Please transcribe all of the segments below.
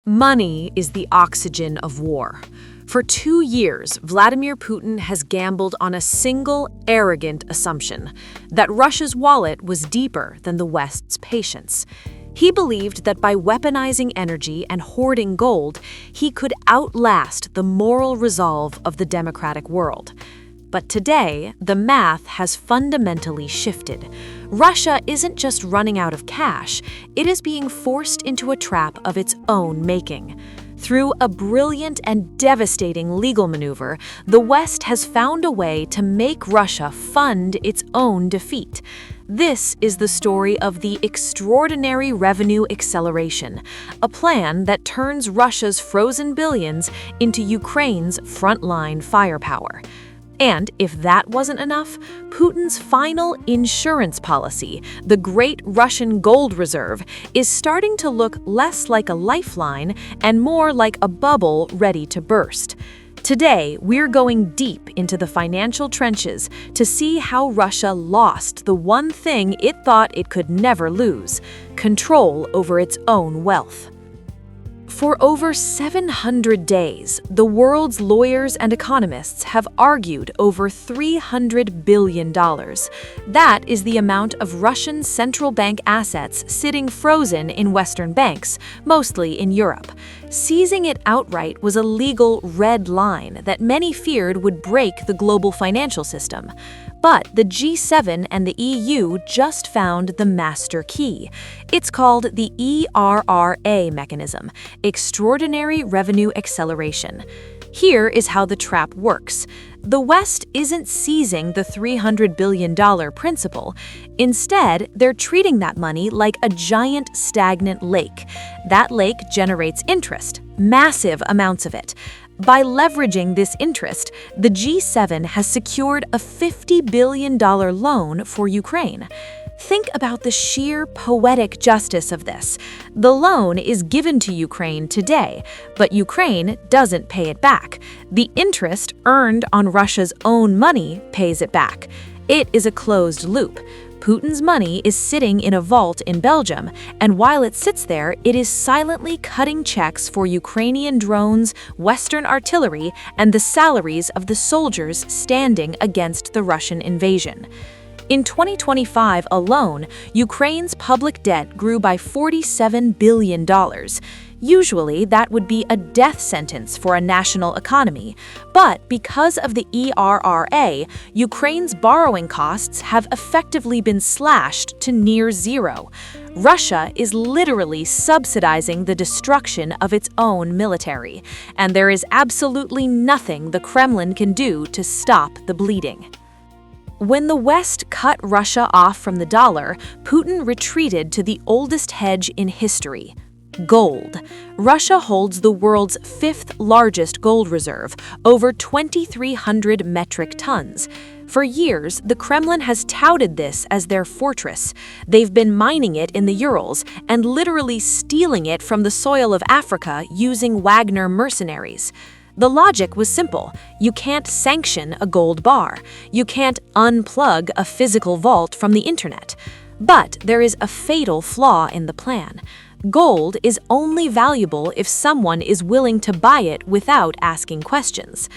Money is the oxygen of war. For 2 years, Vladimir Putin has gambled on a single, arrogant assumption that Russia's wallet was deeper than the West's patience. He believed that by weaponizing energy and hoarding gold, he could outlast the moral resolve of the democratic world. But today, the math has fundamentally shifted. Russia isn't just running out of cash, it is being forced into a trap of its own making. Through a brilliant and devastating legal maneuver, the West has found a way to make Russia fund its own defeat. This is the story of the Extraordinary Revenue Acceleration, a plan that turns Russia's frozen billions into Ukraine's frontline firepower. And if that wasn't enough, Putin's final insurance policy, the Great Russian Gold Reserve, is starting to look less like a lifeline and more like a bubble ready to burst. Today, we're going deep into the financial trenches to see how Russia lost the one thing it thought it could never lose: control over its own wealth. For over 700 days, the world's lawyers and economists have argued over $300 billion. That is the amount of Russian central bank assets sitting frozen in Western banks, mostly in Europe. Seizing it outright was a legal red line that many feared would break the global financial system. But the G7 and the EU just found the master key. It's called the ERRA mechanism, Extraordinary Revenue Acceleration. Here is how the trap works. The West isn't seizing the $300 billion principal. Instead, they're treating that money like a giant stagnant lake. That lake generates interest, massive amounts of it. By leveraging this interest, the G7 has secured a $50 billion loan for Ukraine. Think about the sheer poetic justice of this. The loan is given to Ukraine today, but Ukraine doesn't pay it back. The interest earned on Russia's own money pays it back. It is a closed loop. Putin's money is sitting in a vault in Belgium, and while it sits there, it is silently cutting checks for Ukrainian drones, Western artillery, and the salaries of the soldiers standing against the Russian invasion. In 2025 alone, Ukraine's public debt grew by $47 billion. Usually, that would be a death sentence for a national economy. But because of the ERRA, Ukraine's borrowing costs have effectively been slashed to near zero. Russia is literally subsidizing the destruction of its own military, and there is absolutely nothing the Kremlin can do to stop the bleeding. When the West cut Russia off from the dollar, Putin retreated to the oldest hedge in history: gold. Russia holds the world's fifth largest gold reserve, over 2,300 metric tons. For years, the Kremlin has touted this as their fortress. They've been mining it in the Urals and literally stealing it from the soil of Africa using Wagner mercenaries. The logic was simple. You can't sanction a gold bar. You can't unplug a physical vault from the internet. But there is a fatal flaw in the plan. Gold is only valuable if someone is willing to buy it without asking questions.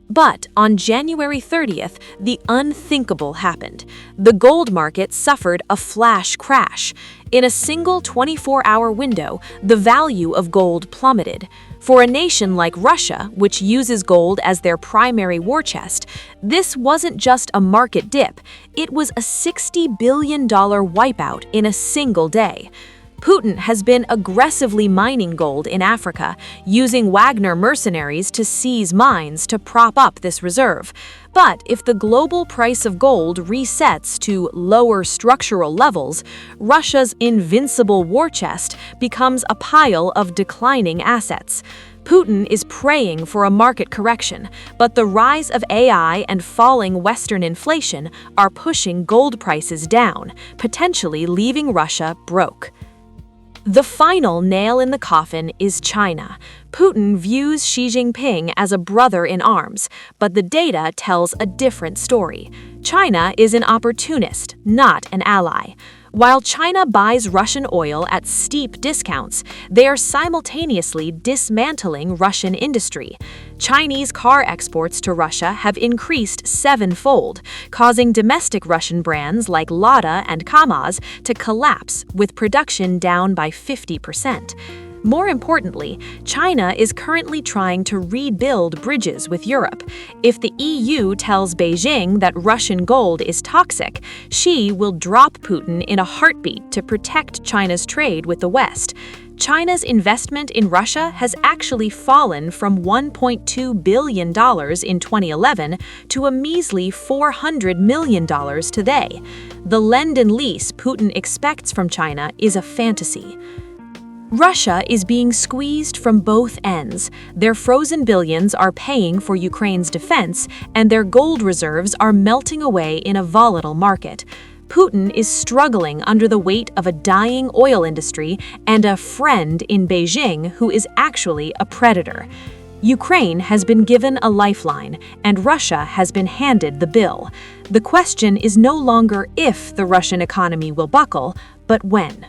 But on January 30th, the unthinkable happened. The gold market suffered a flash crash. In a single 24-hour window, the value of gold plummeted. For a nation like Russia, which uses gold as their primary war chest, this wasn't just a market dip, it was a $60 billion wipeout in a single day. Putin has been aggressively mining gold in Africa, using Wagner mercenaries to seize mines to prop up this reserve. But if the global price of gold resets to lower structural levels, Russia's invincible war chest becomes a pile of declining assets. Putin is praying for a market correction, but the rise of AI and falling Western inflation are pushing gold prices down, potentially leaving Russia broke. The final nail in the coffin is China. Putin views Xi Jinping as a brother in arms, but the data tells a different story. China is an opportunist, not an ally. While China buys Russian oil at steep discounts, they are simultaneously dismantling Russian industry. Chinese car exports to Russia have increased sevenfold, causing domestic Russian brands like Lada and Kamaz to collapse, with production down by 50%. More importantly, China is currently trying to rebuild bridges with Europe. If the EU tells Beijing that Russian gold is toxic, she will drop Putin in a heartbeat to protect China's trade with the West. China's investment in Russia has actually fallen from $1.2 billion in 2011 to a measly $400 million today. The lend and lease Putin expects from China is a fantasy. Russia is being squeezed from both ends. Their frozen billions are paying for Ukraine's defense, and their gold reserves are melting away in a volatile market. Putin is struggling under the weight of a dying oil industry and a friend in Beijing who is actually a predator. Ukraine has been given a lifeline, and Russia has been handed the bill. The question is no longer if the Russian economy will buckle, but when.